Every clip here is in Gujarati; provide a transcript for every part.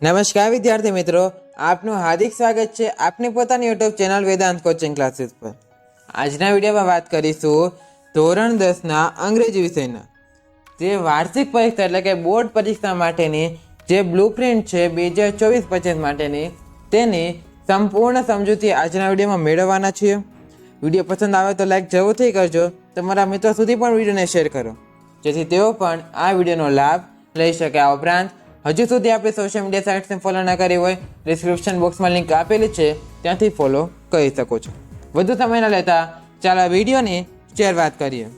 નમસ્કાર વિદ્યાર્થી મિત્રો, આપનું હાર્દિક સ્વાગત છે આપની પોતાની YouTube channel Vedant coaching classes પર। આજના વિડીયોમાં વાત કરીશું ધોરણ 10ના અંગ્રેજી વિષયના જે વાર્ષિક પરીક્ષા એટલે કે બોર્ડ પરીક્ષા માટેની જે બ્લુપ્રિન્ટ છે 2024-25 માટેની તેની સંપૂર્ણ સમજૂતી આજના વિડીયોમાં મેળવવાના છીએ। વિડીયો પસંદ આવે તો લાઈક જરૂરથી કરજો, તમારા મિત્રો સુધી પણ વિડીયોને શેર કરો જેથી તેઓ પણ આ વિડીયોનો લાભ લઈ શકે। આ ઉપરાંત હજુ સુધી આપણે સોશિયલ મીડિયા સાઇટ્સને ફોલો ન કરી હોય, ડિસ્ક્રિપ્શન બોક્સમાં લિંક આપેલી છે, ત્યાંથી ફોલો કરી શકો છો। વધુ સમય ન લેતા ચાલો વિડીયોની શરૂઆત કરીએ।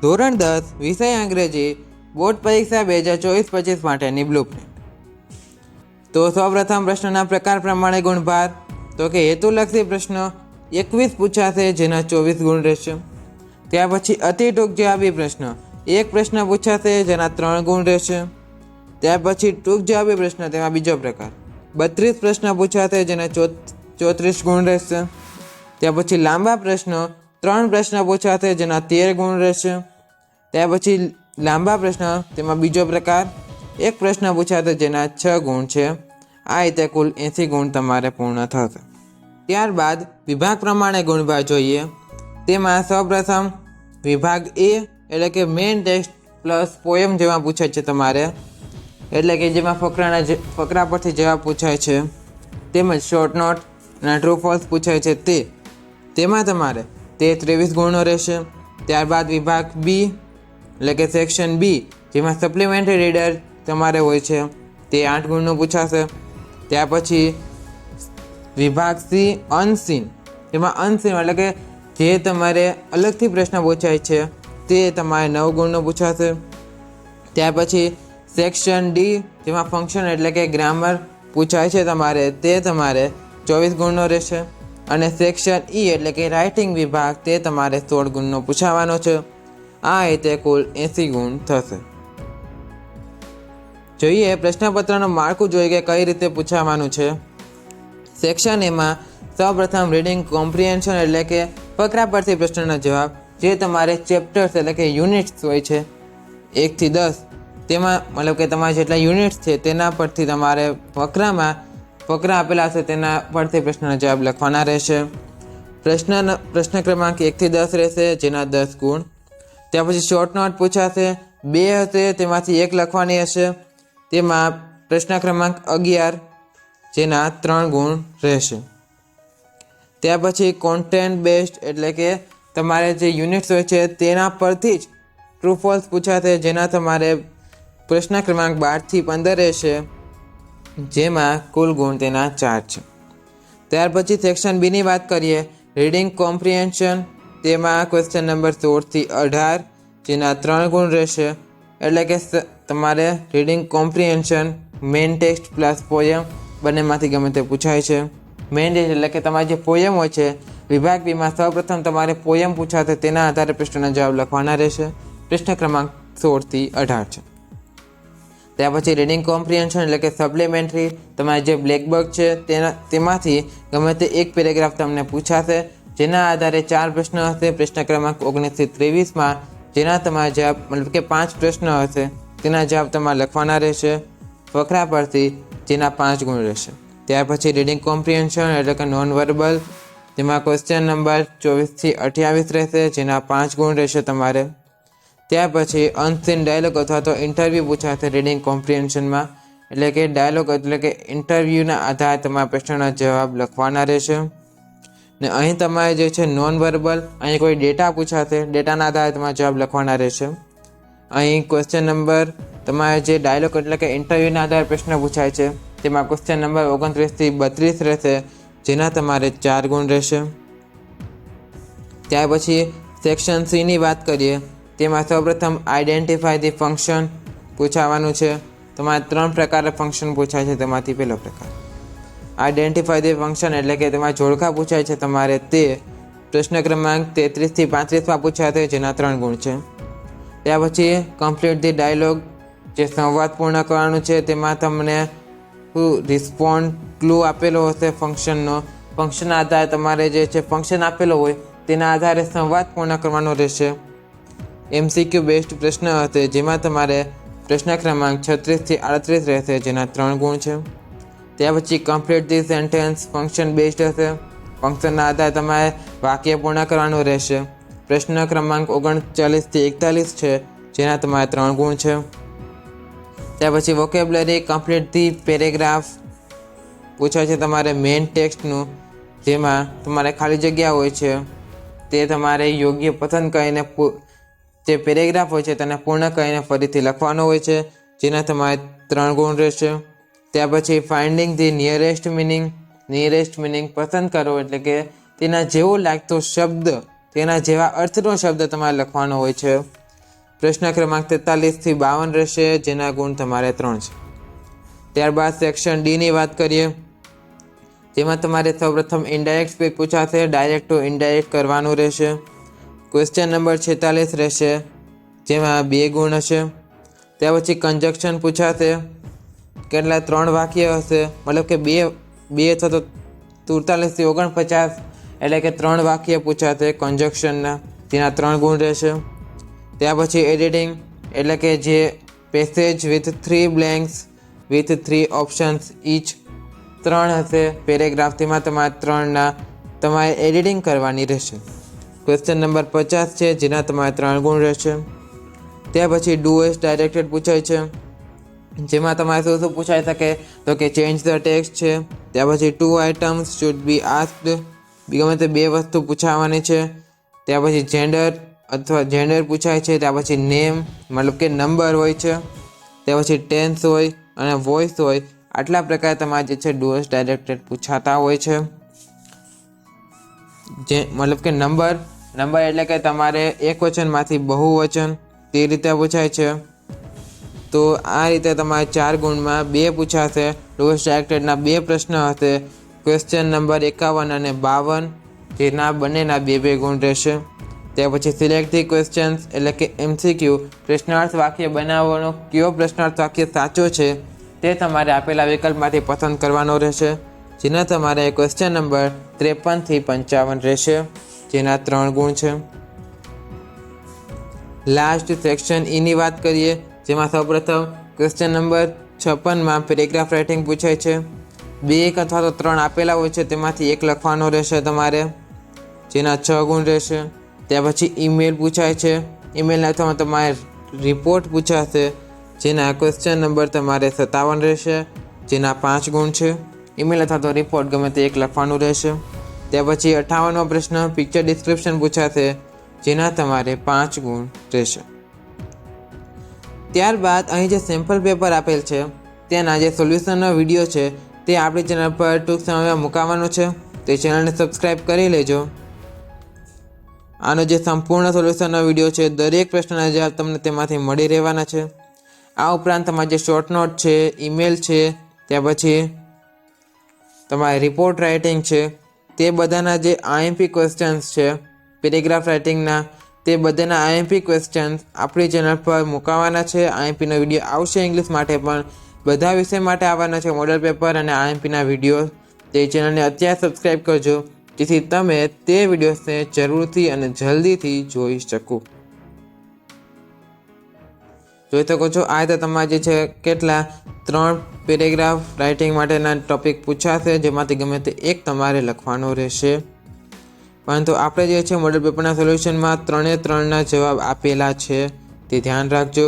ધોરણ 10 વિષય અંગ્રેજી બોર્ડ પરીક્ષા 2024-25 માટેની બ્લુપ્રિન્ટ। તો સૌપ્રથમ પ્રશ્નના પ્રકાર પ્રમાણે ગુણભાર, તો કે હેતુલક્ષી પ્રશ્ન 21 પૂછાશે જેના 24 ગુણ રહેશે। ત્યાર પછી અતિ ટૂંક જવાબી પ્રશ્ન એક પ્રશ્ન પૂછાશે જેના 3 ગુણ રહેશે। ત્યાર પછી ટૂંક જવાબી પ્રશ્ન તેમાં બીજો પ્રકાર 32 પ્રશ્ન પૂછાશે જેના 34 ગુણ રહેશે। ત્યાર પછી લાંબા પ્રશ્નો 3 પ્રશ્ન પૂછાશે જેના 13 ગુણ રહેશે। ત્યાર પછી લાંબા પ્રશ્ન તેમાં બીજો પ્રકાર એક પ્રશ્ન પૂછાશે જેના 6 ગુણ છે। આ રીતે કુલ 80 ગુણ તમારે પૂર્ણ થશે। ત્યારબાદ વિભાગ પ્રમાણે ગુણભાર જોઈએ, તેમાં સૌપ્રથમ વિભાગ એ એટલે કે મેઇન ટેક્સ્ટ પ્લસ પોયમ જેમાં પૂછાય છે તમારે, એટલે કે જેમાં ફકરા પરથી જવાબ પૂછાય છે, તેમજ શોર્ટ નોટ અને ટ્રુ ફોલ્સ પૂછાય છે તેમાં તમારે તે 23 ગુણનો રહેશે। ત્યારબાદ વિભાગ બી એટલે કે સેક્શન બી જેમાં સપ્લિમેન્ટરી રીડર તમારે હોય છે તે 8 ગુણનું પૂછાશે। ત્યાર પછી વિભાગ સી અનસીન, જેમાં અનસીન એટલે કે જે તમારે અલગથી પ્રશ્ન પૂછાય છે તે તમારે 9 ગુણનું પૂછાશે। ત્યાર પછી સેક્શન ડી જેમાં ફંક્શન એટલે કે ગ્રામર પૂછાય છે તમારે તે તમારે 24 ગુણનો રહેશે। અને સેક્શન ઈ એટલે કે રાઇટિંગ વિભાગ તે તમારે 16 ગુણનો પૂછાવાનો છે। આ રીતે કુલ 80 ગુણ થશે। જોઈએ પ્રશ્નપત્રનું માળખું જોઈએ કે કઈ રીતે પૂછાવાનું છે। સેક્શન એમાં સૌપ્રથમ રીડિંગ કોમ્પ્રિહેન્શન એટલે કે ફકરા પરથી પ્રશ્નના જવાબ, જે તમારે ચેપ્ટર્સ એટલે કે યુનિટ્સ હોય છે 1 થી 10, તેમાં મતલબ કે તમારે જેટલા યુનિટ્સ છે તેના પરથી તમારે ફકરા આપેલા હશે તેના પરથી પ્રશ્નના જવાબ લખવાના રહેશે। પ્રશ્ન ક્રમાંક 1 થી 10 રહેશે જેના 10 ગુણ। ત્યાર પછી શોર્ટ નોટ પૂછાશે 2 હશે તેમાંથી 1 લખવાની હશે, તેમાં પ્રશ્ન ક્રમાંક 11 જેના 3 ગુણ રહેશે। ત્યાર પછી કોન્ટેન્ટ બેસ્ડ એટલે કે તમારે જે યુનિટ્સ હોય છે તેના પરથી જ ટ્રુ ફોલ્સ પૂછાશે જેના તમારે પ્રશ્ન ક્રમાંક 12 થી 15 રહેશે, જેમાં કુલ ગુણ તેના 4 છે। ત્યાર પછી સેક્શન બીની વાત કરીએ, રીડિંગ કોમ્પ્રિહેન્શન, તેમાં ક્વેશ્ચન નંબર 16 થી 18 જેના 3 ગુણ રહેશે। એટલે કે તમારે reading comprehension main text plus poem બંનેમાંથી ગમે તે પૂછાય છે। મેઇન ટેક્સ્ટ એટલે કે તમારી જે પોયમ હોય છે વિભાગ બીમાં સૌપ્રથમ તમારે પોયમ પૂછાશે તેના આધારે પ્રશ્નના જવાબ લખવાના રહેશે। પ્રશ્ન ક્રમાંક 16 થી 18 છે। ત્યાર પછી રીડિંગ કોમ્પ્રિહેન્શન એટલે કે સપ્લિમેન્ટરી, તમારે જે બ્લેક બોર્ડ છે તેમાંથી ગમે તે એક પેરેગ્રાફ તમને પૂછાશે જેના આધારે 4 પ્રશ્ન હશે। પ્રશ્ન ક્રમાંક 19 થી 23માં જેના તમારા જવાબ મતલબ કે 5 પ્રશ્ન હશે તેના જવાબ તમારે લખવાના રહેશે ફકરા પરથી, જેના 5 ગુણ રહેશે। ત્યાર પછી રીડિંગ કોમ્પ્રિહેન્શન એટલે કે નોન વર્બલ, તેમાં ક્વેશ્ચન નંબર 24 થી 28 રહેશે જેના 5 ગુણ રહેશે તમારે। ત્યાર પછી અનસીન ડાયલોગ અથવા તો ઇન્ટરવ્યૂ પૂછાશે રીડિંગ કોમ્પ્રિહેન્શનમાં, એટલે કે ડાયલોગ એટલે કે ઇન્ટરવ્યૂના આધારે તમારા પ્રશ્નના જવાબ લખવાના રહેશે। ને અહીં તમારે જે છે નોન વર્બલ, અહીં કોઈ ડેટા પૂછાશે, ડેટાના આધારે તમારે જવાબ લખવાના રહેશે। અહીં ક્વેશ્ચન નંબર તમારે જે ડાયલોગ એટલે કે ઇન્ટરવ્યૂના આધારે પ્રશ્ન પૂછાય છે તેમાં ક્વેશ્ચન નંબર 29 થી 32 રહેશે જેના તમારે 4 ગુણ રહેશે। ત્યાર પછી સેક્શન સીની વાત કરીએ, તેમાં સૌપ્રથમ આઈડેન્ટિફાય ધી ફંક્શન પૂછાવાનું છે। તમારે 3 પ્રકારના ફંક્શન પૂછાય છે, તેમાંથી પહેલો પ્રકાર આઈડેન્ટિફાય ધી ફંક્શન એટલે કે તેમાં જોડકા પૂછાય છે તમારે તે પ્રશ્ન ક્રમાંક 33 થી 35માં પૂછાશે જેના 3 ગુણ છે। ત્યાર પછી કમ્પ્લીટ ધી ડાયલોગ, જે સંવાદ પૂર્ણ કરવાનું છે તેમાં તમને રિસ્પોન્ડ ક્લુ આપેલો હશે ફંક્શનનો, ફંક્શનના આધારે તમારે જે છે ફંક્શન આપેલો હોય તેના આધારે સંવાદ પૂર્ણ કરવાનો રહેશે। MCQ બેસ્ડ પ્રશ્ન હશે જેમાં તમારે પ્રશ્ન ક્રમાંક 36 થી 38 રહેશે, જેના 3 ગુણ છે. ત્યાર પછી complete the sentence function based હશે. ફંક્શનના આધારે તમારે વાક્ય પૂર્ણ કરવાનું રહેશે. પ્રશ્ન ક્રમાંક 39 થી 41 છે, જેના તમારે 3 ગુણ છે. ત્યાર પછી વોકેબ્યુલરી કમ્પ્લીટ ધી પેરેગ્રાફ પૂછાય છે તમારે મેઇન ટેક્સ્ટનું, જેમાં તમારે ખાલી જગ્યા હોય છે તે તમારે યોગ્ય પસંદ કરીને જે પેરેગ્રાફ હોય છે તેને પૂર્ણ કરીને ફરીથી લખવાનો હોય છે, જેના તમારે 3 ગુણ રહેશે. ત્યાર પછી ફાઇન્ડિંગ ધી નિયરેસ્ટ મિનિંગ પસંદ કરો, એટલે કે તેના જેવો લાગતો શબ્દ, તેના જેવા અર્થનો શબ્દ તમારે લખવાનો હોય છે. પ્રશ્ન ક્રમાંક 43 થી 52 રહેશે, જેના ગુણ તમારે 3 છે. ત્યારબાદ સેક્શન ડીની વાત કરીએ, જેમાં તમારે સૌપ્રથમ ઇનડાયરેક્ટ સ્પીચ પૂછાશે. ડાયરેક્ટ ટુ ઇનડાયરેક્ટ કરવાનું રહેશે. ક્વેશ્ચન નંબર 46 રહેશે, જેમાં 2 ગુણ હશે. ત્યાર પછી કન્જક્શન પૂછાશે, કેટલા 3 વાક્ય હશે, મતલબ કે 2 અથવા તો 43 થી 49, એટલે કે 3 વાક્ય પૂછાશે કન્જક્શનના, જેના 3 ગુણ રહેશે. ત્યાર પછી એડિટિંગ, એટલે કે જે passage with 3 blanks with 3 options each 3 હશે પેરેગ્રાફ, તેમાં તમારે 3ના તમારે એડિટિંગ કરવાની રહેશે. ક્વેશ્ચન નંબર 50 છે, જેના તમારે 3 ગુણ રહેશે. ત્યાર પછી ડુ એઝ ડાયરેક્ટેડ પૂછાય છે, જેમાં તમારે શું પૂછાઈ શકે, તો કે ચેન્જ ધ ટેક્સ્ટ છે. ત્યાર પછી 2 આઇટમ્સ શુડ બી આસ્ક્ડ, ગમે તે 2 વસ્તુ પૂછાવાની છે. ત્યાર પછી જેન્ડર પૂછાય છે. ત્યાર પછી નેમ, મતલબ કે નંબર હોય છે. ત્યાર પછી ટેન્સ હોય અને વોઇસ હોય. આટલા પ્રકાર તમારે જે છે ડુ એઝ ડાયરેક્ટેડ પૂછાતા હોય છે. જે મતલબ કે નંબર એટલે કે તમારે એક વચનમાંથી બહુવચન, તે રીતે પૂછાય છે. તો આ રીતે તમારે 4 ગુણમાં 2 પૂછાશે. ડુ એઝ ડાયરેક્ટેડના 2 પ્રશ્ન હશે, ક્વેશ્ચન નંબર 51 અને 52, જેના બંનેના 2 ગુણ રહેશે. ત્યાર પછી સિલેક્ટ ધી ક્વેશ્ચન્સ, એટલે કે MCQ, પ્રશ્નાર્થ વાક્ય બનાવવાનો કયો પ્રશ્નાર્થ વાક્ય સાચો છે તે તમારે આપેલા વિકલ્પમાંથી પસંદ કરવાનો રહેશે, જેના તમારે ક્વેશ્ચન નંબર 53 થી 55 રહેશે, જેના 3 ગુણ છે. લાસ્ટ સેક્શન ઈની વાત કરીએ, જેમાં સૌપ્રથમ ક્વેશ્ચન નંબર 56માં પેરેગ્રાફ રાઇટિંગ પૂછાય છે. 2 અથવા તો 3 આપેલા હોય છે, તેમાંથી 1 લખવાનો રહેશે તમારે, જેના 6 ગુણ રહેશે. ત્યાર પછી ઈમેલ પૂછાય છે. ઈમેલના અર્થમાં તમારે રિપોર્ટ પૂછાશે, જેના ક્વેશ્ચન નંબર તમારે 57 રહેશે, જેના 5 ગુણ છે. ઈમેલ અથવા તો રિપોર્ટ ગમે તે 1 લખવાનું રહેશે. ત્યાર પછી 58મો પ્રશ્ન પિક્ચર ડિસ્ક્રિપ્શન પૂછાશે, જેના તમારે 5 ગુણ રહેશે. ત્યારબાદ અહીં જે સેમ્પલ પેપર આપેલ છે તેના જે સોલ્યુશનનો વિડીયો છે તે આપણી ચેનલ પર ટૂંક સમયમાં મૂકવાનો છે, તે ચેનલને સબસ્ક્રાઈબ કરી લેજો. આનો જે સંપૂર્ણ સોલ્યુશનનો વિડીયો છે, દરેક પ્રશ્નના જવાબ તમને તેમાંથી મળી રહેવાના છે. આ ઉપરાંત તમારે જે શોર્ટ નોટ છે, ઈમેલ છે, ત્યાર પછી તમારે રિપોર્ટ રાઇટિંગ છે, તે બધાના જે IMP ક્વેશ્ચન્સ છે પેરેગ્રાફ રાઇટિંગના, તે બધાના IMP ક્વેશ્ચન્સ આપણી ચેનલ પર મૂકવાના છે. IMPનો વિડીયો આવશે ઇંગ્લિશ માટે, પણ બધા વિષય માટે આવવાના છે મોડલ પેપર અને IMPના વિડીયો. તે ચેનલને અત્યારે સબસ્ક્રાઈબ કરજો, જેથી તમે તે વિડીયોઝને જરૂરથી અને જલ્દીથી જોઈ શકો. જોઈ શકો છો આ રીતે તમારે જે છે કેટલા 3 પેરેગ્રાફ રાઇટિંગ માટેના ટોપિક પૂછાશે, જેમાંથી ગમે તે 1 તમારે લખવાનો રહેશે. પરંતુ આપણે જે છે મોડલ પેપરના સોલ્યુશનમાં 3ના જવાબ આપેલા છે, તે ધ્યાન રાખજો.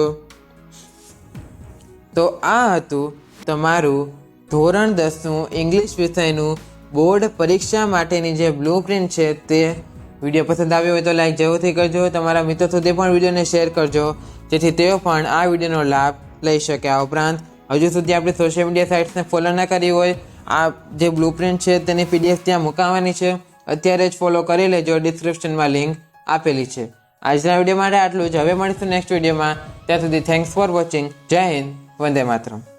તો આ હતું તમારું ધોરણ 10નું ઇંગ્લિશ વિષયનું બોર્ડ પરીક્ષા માટેની જે બ્લુપ્રિન્ટ છે તે. વિડીયો પસંદ આવ્યો હોય તો લાઈક જરૂરથી કરજો. તમારા મિત્રો સુધી પણ વિડીયોને શેર કરજો, જેથી તેઓ પણ આ વિડીયોનો લાભ લઈ શકે. આ ઉપરાંત હજુ સુધી આપણે સોશિયલ મીડિયા સાઇટ્સને ફોલો ના કરી હોય, આ જે બ્લુપ્રિન્ટ છે તેની PDF ત્યાં મૂકવાની છે, અત્યારે જ ફોલો કરી લેજો. ડિસ્ક્રિપ્શનમાં લિંક આપેલી છે. આજના વિડીયો માટે આટલું જ. હવે મળીશું નેક્સ્ટ વિડીયોમાં. ત્યાં સુધી થેન્ક્સ ફોર વોચિંગ. જય હિન્દ, વંદે માતરમ.